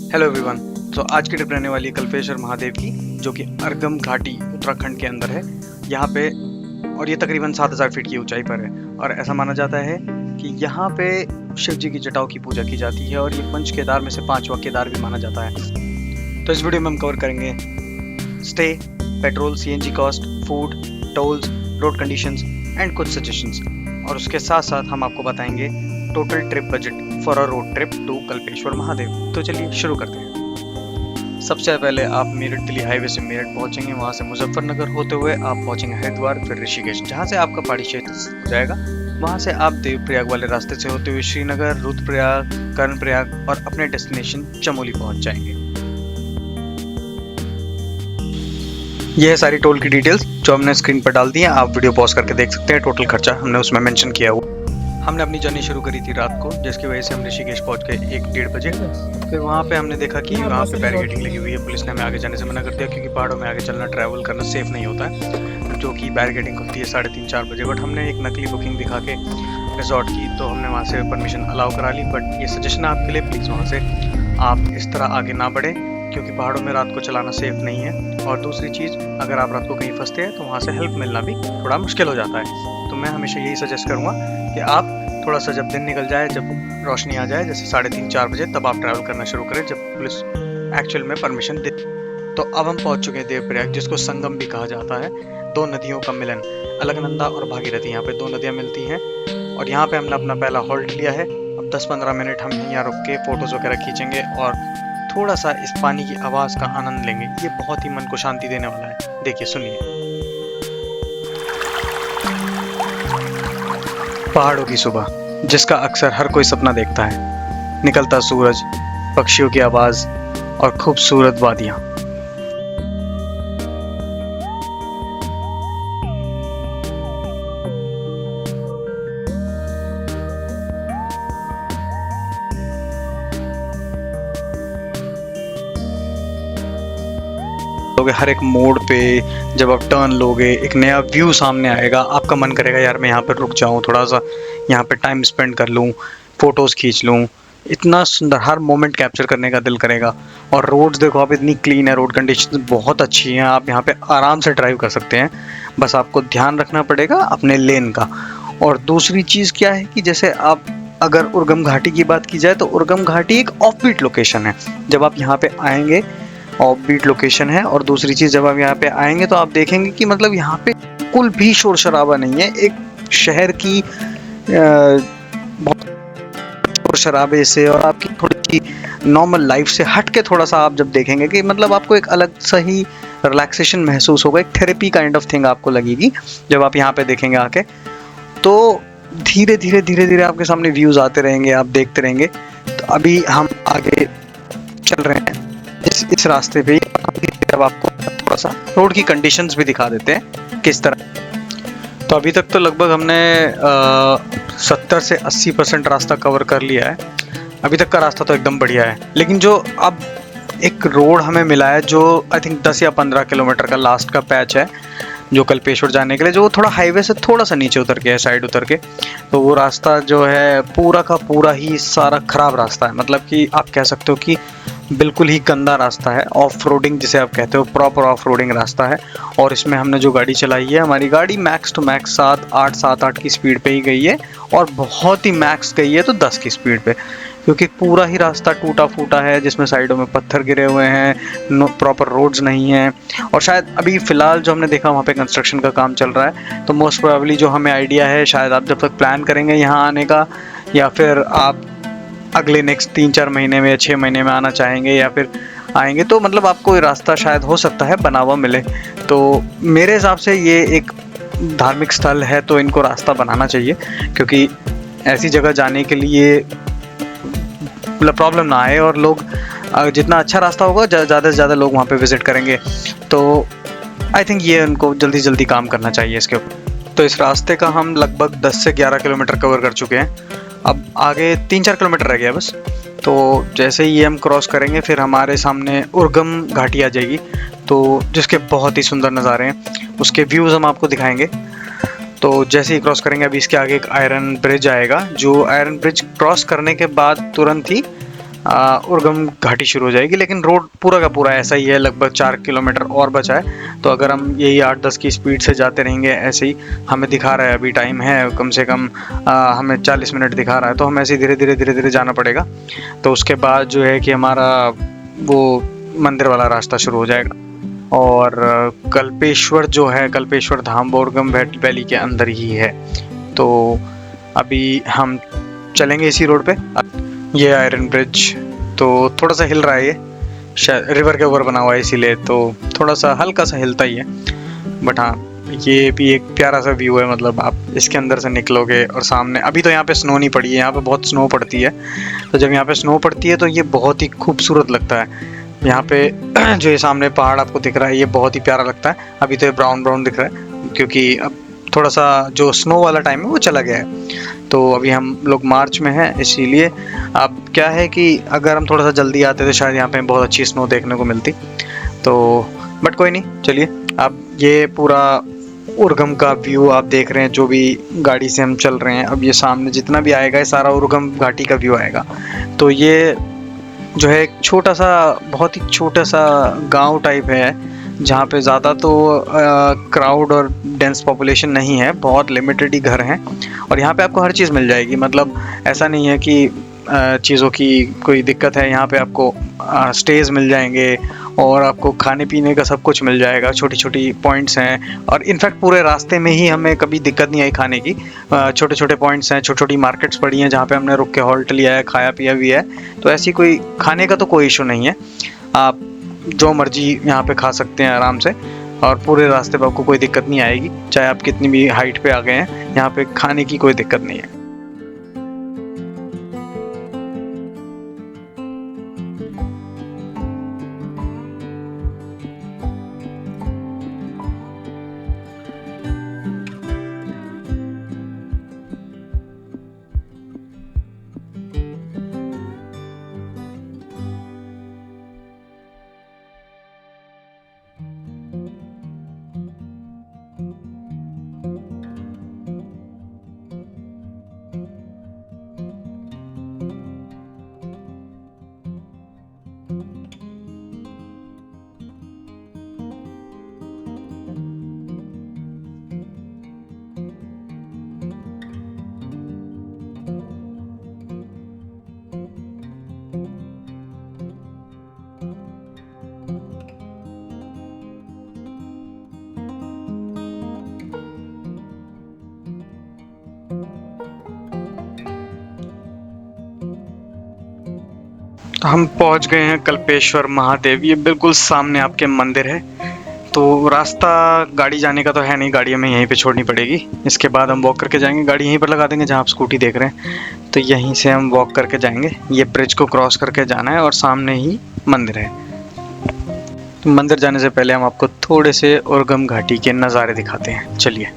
Hello everyone. तो आज की ट्रिप रहने वाली है कल्पेश्वर महादेव की, जो कि अर्गम घाटी उत्तराखंड के अंदर है। यहाँ पे और ये तकरीबन 7000 फीट की ऊंचाई पर है। और ऐसा माना जाता है कि यहाँ पे शिव जी की जटाओं की पूजा की जाती है और ये पंच केदार में से 5वां केदार भी माना जाता है। तो इस वीडियो में हम कवर करेंगे stay, petrol, CNG cost, food, tolls, road conditions and कुछ सजेशंस। और उसके साथ साथ हम आपको बताएंगे total trip budget for a road trip to Kalpeshwar Mahadev. तो चलिए शुरू करते हैं। सबसे पहले आप मेरठ दिल्ली हाईवे से मेरठ पहुंचेंगे, वहां से मुजफ्फरनगर होते हुए आप पहुंचेंगे हरिद्वार, फिर ऋषिकेश, जहां से आपका पहाड़ी क्षेत्र हो जाएगा। वहां से आप देवप्रयाग वाले रास्ते से होते हुए श्रीनगर, रुद्रप्रयाग, कर्णप्रयाग और अपने डेस्टिनेशन चमोली पहुंच जाएंगे। यह है सारी टोल की डिटेल्स जो हमने स्क्रीन पर डाल दी है, आप वीडियो पॉज करके देख सकते हैं। टोटल खर्चा हमने उसमें मेंशन किया हुआ। हमने अपनी जर्नी शुरू करी थी रात को, जिसकी वजह से हम ऋषिकेश पहुंच गए 1-1:30 बजे। फिर वहाँ पे हमने देखा कि वहाँ पे बैरिकेडिंग लगी हुई है। पुलिस ने हमें आगे जाने से मना कर दिया क्योंकि पहाड़ों में आगे चलना, ट्रैवल करना सेफ नहीं होता है, जो कि बैरिकेडिंग खुलती है 3:30-4 बजे। बट हमने एक नकली बुकिंग दिखा के रिजॉर्ट की, तो हमने वहाँ से परमिशन अलाउ करा ली। बट ये सजेशन है आपके लिए, प्लीज़ वहाँ से आप इस तरह आगे ना बढ़ें क्योंकि पहाड़ों में रात को चलाना सेफ नहीं है। और दूसरी चीज़, अगर आप रात को कहीं फंसते हैं तो वहाँ से हेल्प मिलना भी थोड़ा मुश्किल हो जाता है। तो मैं हमेशा यही सजेस्ट करूँगा कि आप थोड़ा सा जब दिन निकल जाए, जब रोशनी आ जाए, जैसे 3:30-4 बजे, तब आप ट्रैवल करना शुरू करें, जब पुलिस एक्चुअल में परमिशन दे। तो अब हम पहुंच चुके हैं देवप्रयाग, जिसको संगम भी कहा जाता है, दो नदियों का मिलन। अलकनंदा और भागीरथी, यहाँ पे दो नदियाँ मिलती हैं। और यहाँ पे हमने अपना पहला हॉल्ट लिया है। अब 10-15 मिनट हम यहाँ रुक के फ़ोटोज़ वगैरह खींचेंगे और थोड़ा सा इस पानी की आवाज़ का आनंद लेंगे। ये बहुत ही मन को शांति देने वाला है। देखिए, सुनिए। पहाड़ों की सुबह, जिसका अक्सर हर कोई सपना देखता है। निकलता सूरज, पक्षियों की आवाज़ और खूबसूरत वादियाँ। हर एक मोड़ पे जब आप टर्न लोगे, एक नया व्यू सामने आएगा। आपका मन करेगा यार मैं यहाँ पर रुक जाऊँ, थोड़ा सा यहाँ पे टाइम स्पेंड कर लूँ, फ़ोटोज़ खींच लूँ। इतना सुंदर, हर मोमेंट कैप्चर करने का दिल करेगा। और रोड्स देखो आप, इतनी क्लीन है, रोड कंडीशन बहुत अच्छी हैं। आप यहाँ पे आराम से ड्राइव कर सकते हैं। बस आपको ध्यान रखना पड़ेगा अपने लेन का। और दूसरी चीज़ क्या है कि जैसे आप अगर उर्गम घाटी की बात की जाए तो उर्गम घाटी एक ऑफ बीट लोकेशन है। जब आप यहाँ पे आएंगे, ऑफ बीट लोकेशन है। और दूसरी चीज़, जब आप यहाँ पे आएंगे तो आप देखेंगे कि मतलब यहाँ पे कुल भी शोर शराबा नहीं है। एक शहर की बहुत शोर शराबे से और आपकी थोड़ी सी नॉर्मल लाइफ से हट के थोड़ा सा आप जब देखेंगे कि मतलब आपको एक अलग सा ही रिलैक्सेशन महसूस होगा, एक थेरेपी काइंड ऑफ थिंग आपको लगेगी जब आप यहाँ पे देखेंगे आके। तो धीरे धीरे आपके सामने व्यूज़ आते रहेंगे, आप देखते रहेंगे। तो अभी हम आगे चल रहे हैं इस रास्ते पे। अब आपको थोड़ा सा रोड की कंडीशंस भी दिखा देते हैं किस तरह। तो अभी तक तो लगभग हमने 70 से 80% रास्ता कवर कर लिया है। अभी तक का रास्ता तो एकदम बढ़िया है। लेकिन जो अब एक रोड हमें मिला है, जो आई थिंक 10 या 15 किलोमीटर का लास्ट का पैच है, जो कल्पेश्वर जाने के लिए, जो थोड़ा हाईवे से थोड़ा सा नीचे उतर के है, साइड उतर के। तो वो रास्ता जो है पूरा का पूरा ही सारा ख़राब रास्ता है। मतलब कि आप कह सकते हो कि बिल्कुल ही गंदा रास्ता है। ऑफ रोडिंग जिसे आप कहते हो, प्रॉपर ऑफ रोडिंग रास्ता है। और इसमें हमने जो गाड़ी चलाई है, हमारी गाड़ी मैक्स टू मैक्स 7-8 की स्पीड पे ही गई है। और बहुत ही मैक्स गई है तो 10 की स्पीड पे, क्योंकि पूरा ही रास्ता टूटा फूटा है, जिसमें साइडों में पत्थर गिरे हुए हैं, प्रॉपर रोड्स नहीं हैं। और शायद अभी फ़िलहाल जो हमने देखा वहाँ पे कंस्ट्रक्शन का काम चल रहा है। तो मोस्ट प्रोबेबली जो हमें आइडिया है, शायद आप जब तक प्लान करेंगे यहाँ आने का, या फिर आप अगले नेक्स्ट 3-4 महीने में या 6 महीने में आना चाहेंगे या फिर आएंगे, तो मतलब आपको ये रास्ता शायद हो सकता है बना हुआ मिले। तो मेरे हिसाब से ये एक धार्मिक स्थल है तो इनको रास्ता बनाना चाहिए, क्योंकि ऐसी जगह जाने के लिए मतलब प्रॉब्लम ना आए और लोग जितना अच्छा रास्ता होगा ज़्यादा से ज़्यादा लोग वहाँ पे विज़िट करेंगे। तो आई थिंक ये उनको जल्दी जल्दी काम करना चाहिए इसके ऊपर। तो इस रास्ते का हम लगभग 10 से 11 किलोमीटर कवर कर चुके हैं। अब आगे 3-4 किलोमीटर रह गया बस। तो जैसे ही ये हम क्रॉस करेंगे, फिर हमारे सामने उर्गम घाटी आ जाएगी, तो जिसके बहुत ही सुंदर नज़ारे हैं, उसके व्यूज़ हम आपको दिखाएंगे। तो जैसे ही क्रॉस करेंगे, अभी इसके आगे एक आयरन ब्रिज आएगा, जो आयरन ब्रिज क्रॉस करने के बाद तुरंत ही उर्गम घाटी शुरू हो जाएगी। लेकिन रोड पूरा का पूरा ऐसा ही है, लगभग 4 किलोमीटर और बचा है। तो अगर हम यही 8-10 की स्पीड से जाते रहेंगे ऐसे ही, हमें दिखा रहा है अभी टाइम है कम से कम हमें 40 मिनट दिखा रहा है, तो हमें ऐसे धीरे धीरे जाना पड़ेगा। तो उसके बाद जो है कि हमारा वो मंदिर वाला रास्ता शुरू हो जाएगा। और कल्पेश्वर जो है, कल्पेश्वर धाम बोरगम वैली के अंदर ही है। तो अभी हम चलेंगे इसी रोड पे। ये आयरन ब्रिज तो थोड़ा सा हिल रहा है, ये शायद रिवर के ऊपर बना हुआ है इसीलिए तो थोड़ा सा हल्का सा हिलता ही है। बट हाँ, ये भी एक प्यारा सा व्यू है। मतलब आप इसके अंदर से निकलोगे और सामने, अभी तो यहाँ पे स्नो नहीं पड़ी है, यहाँ पे बहुत स्नो पड़ती है। तो जब यहाँ पे स्नो पड़ती है तो ये बहुत ही खूबसूरत लगता है। यहाँ पे जो ये सामने पहाड़ आपको दिख रहा है, ये बहुत ही प्यारा लगता है। अभी तो ये ब्राउन ब्राउन दिख रहा है क्योंकि अब थोड़ा सा जो स्नो वाला टाइम है वो चला गया है। तो अभी हम लोग मार्च में हैं, इसीलिए अब क्या है कि अगर हम थोड़ा सा जल्दी आते तो शायद यहाँ पे बहुत अच्छी स्नो देखने को मिलती। तो बट कोई नहीं, चलिए। अब ये पूरा उर्गम का व्यू आप देख रहे हैं, जो भी गाड़ी से हम चल रहे हैं। अब ये सामने जितना भी आएगा ये सारा उर्गम घाटी का व्यू आएगा। तो ये जो है एक छोटा सा, बहुत ही छोटा सा गांव टाइप है, जहाँ पे ज़्यादा तो क्राउड और डेंस पॉपुलेशन नहीं है, बहुत लिमिटेड ही घर हैं। और यहाँ पे आपको हर चीज़ मिल जाएगी। मतलब ऐसा नहीं है कि चीज़ों की कोई दिक्कत है। यहाँ पे आपको स्टेज मिल जाएंगे और आपको खाने पीने का सब कुछ मिल जाएगा। छोटी छोटी पॉइंट्स हैं और इनफैक्ट पूरे रास्ते में ही हमें कभी दिक्कत नहीं आई खाने की। छोटे छोटे पॉइंट्स हैं, छोटी छोटी मार्केट्स पड़ी हैं जहाँ पे हमने रुक के हॉल्ट लिया है, खाया पिया भी है। तो ऐसी कोई खाने का तो कोई इशू नहीं है, आप जो मर्जी यहाँ पे खा सकते हैं आराम से। और पूरे रास्ते पे आपको कोई दिक्कत नहीं आएगी, चाहे आप कितनी भी हाइट पे आ गए हैं, यहाँ पे खाने की कोई दिक्कत नहीं है। हम पहुंच गए हैं कल्पेश्वर महादेव, ये बिल्कुल सामने आपके मंदिर है। तो रास्ता गाड़ी जाने का तो है नहीं, गाड़ी हमें यहीं पे छोड़नी पड़ेगी। इसके बाद हम वॉक करके जाएंगे, गाड़ी यहीं पर लगा देंगे जहाँ आप स्कूटी देख रहे हैं। तो यहीं से हम वॉक करके जाएंगे, ये ब्रिज को क्रॉस करके जाना है और सामने ही मंदिर है। तो मंदिर जाने से पहले हम आपको थोड़े से उर्गम घाटी के नज़ारे दिखाते हैं, चलिए।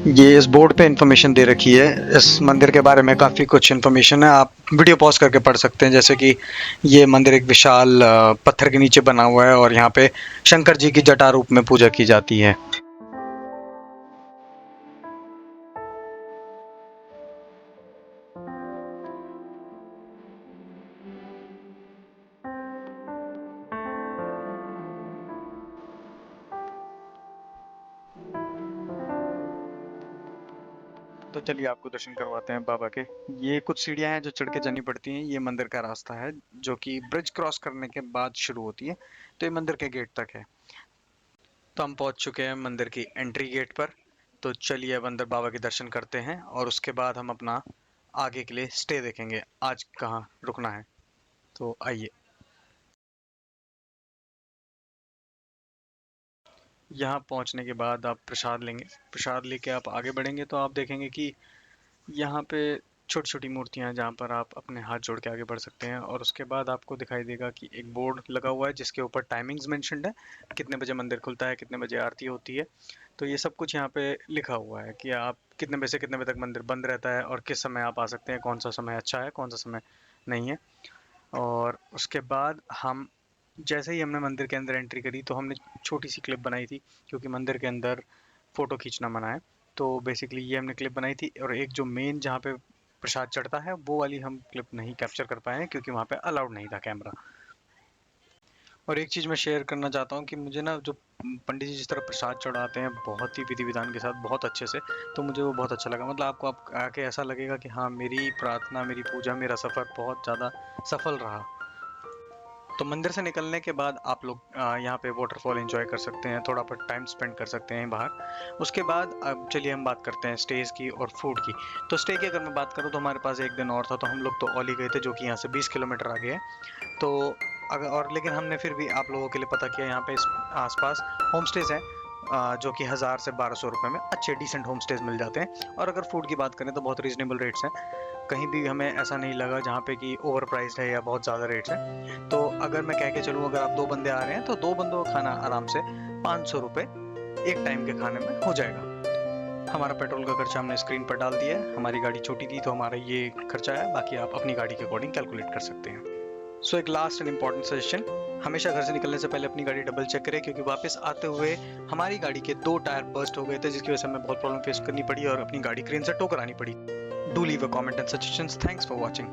ये इस बोर्ड पे इन्फॉर्मेशन दे रखी है। इस मंदिर के बारे में काफ़ी कुछ इन्फॉर्मेशन है, आप वीडियो पॉज करके पढ़ सकते हैं। जैसे कि ये मंदिर एक विशाल पत्थर के नीचे बना हुआ है और यहाँ पे शंकर जी की जटा रूप में पूजा की जाती है। तो चलिए आपको दर्शन करवाते हैं बाबा के। ये कुछ सीढ़ियाँ हैं जो चढ़ के जानी पड़ती हैं। ये मंदिर का रास्ता है जो कि ब्रिज क्रॉस करने के बाद शुरू होती है, तो ये मंदिर के गेट तक है। तो हम पहुंच चुके हैं मंदिर की एंट्री गेट पर। तो चलिए अब अंदर बाबा के दर्शन करते हैं और उसके बाद हम अपना आगे के लिए स्टे देखेंगे, आज कहाँ रुकना है। तो आइए। यहाँ पहुँचने के बाद आप प्रसाद लेंगे। प्रसाद लेके आप आगे बढ़ेंगे तो आप देखेंगे कि यहाँ पे छोटी छोटी मूर्तियाँ हैं जहाँ पर आप अपने हाथ जोड़ के आगे बढ़ सकते हैं। और उसके बाद आपको दिखाई देगा कि एक बोर्ड लगा हुआ है जिसके ऊपर टाइमिंग्स मेंशन्ड है, कितने बजे मंदिर खुलता है, कितने बजे आरती होती है। तो ये सब कुछ यहाँ पे लिखा हुआ है कि आप कितने बजे से कितने बजे तक मंदिर बंद रहता है और किस समय आप आ सकते हैं, कौन सा समय अच्छा है, कौन सा समय नहीं है। और उसके बाद हम जैसे ही हमने मंदिर के अंदर एंट्री करी तो हमने छोटी सी क्लिप बनाई थी, क्योंकि मंदिर के अंदर फ़ोटो खींचना मना है। तो बेसिकली ये हमने क्लिप बनाई थी और एक जो मेन जहाँ पे प्रसाद चढ़ता है वो वाली हम क्लिप नहीं कैप्चर कर पाए हैं, क्योंकि वहाँ पे अलाउड नहीं था कैमरा। और एक चीज़ मैं शेयर करना चाहता हूँ कि मुझे ना जो पंडित जी जिस तरह प्रसाद चढ़ाते हैं बहुत ही विधि विधान के साथ, बहुत अच्छे से, तो मुझे वो बहुत अच्छा लगा। मतलब आपको आप आके ऐसा लगेगा कि हाँ, मेरी प्रार्थना, मेरी पूजा, मेरा सफ़र बहुत ज़्यादा सफल रहा। तो मंदिर से निकलने के बाद आप लोग यहाँ पे वाटरफॉल एंजॉय कर सकते हैं, थोड़ा बहुत टाइम स्पेंड कर सकते हैं बाहर। उसके बाद अब चलिए हम बात करते हैं स्टेज की और फूड की। तो स्टे की अगर मैं बात करूँ तो हमारे पास एक दिन और था, तो हम लोग तो ओली गए थे जो कि यहाँ से 20 किलोमीटर आगे है। तो अगर और लेकिन हमने फिर भी आप लोगों के लिए पता किया, यहाँ पे आसपास होम स्टेज हैं जो कि 1000 से 1200 रुपये में अच्छे डिसेंट होम स्टेज मिल जाते हैं। और अगर फूड की बात करें तो बहुत रीजनेबल रेट्स हैं, कहीं भी हमें ऐसा नहीं लगा जहाँ पे कि ओवर प्राइस्ड है या बहुत ज़्यादा रेट्स हैं। तो अगर मैं कह के चलूँ, अगर आप 2 बंदे आ रहे हैं तो 2 बंदों का खाना आराम से 500 रुपये एक टाइम के खाने में हो जाएगा। हमारा पेट्रोल का खर्चा हमने स्क्रीन पर डाल दिया है, हमारी गाड़ी छोटी थी तो हमारा ये खर्चा है, बाकी आप अपनी गाड़ी के अकॉर्डिंग कैलकुलेट कर सकते हैं। सो एक लास्ट एंड इम्पॉर्टेंट सजेशन, हमेशा घर से निकलने से पहले अपनी गाड़ी डबल चेक करें, क्योंकि वापस आते हुए हमारी गाड़ी के 2 टायर बर्स्ट हो गए थे, जिसकी वजह से हमें बहुत प्रॉब्लम फेस करनी पड़ी और अपनी गाड़ी क्रेन से टो करानी पड़ी। Do leave a comment and suggestions. Thanks for watching.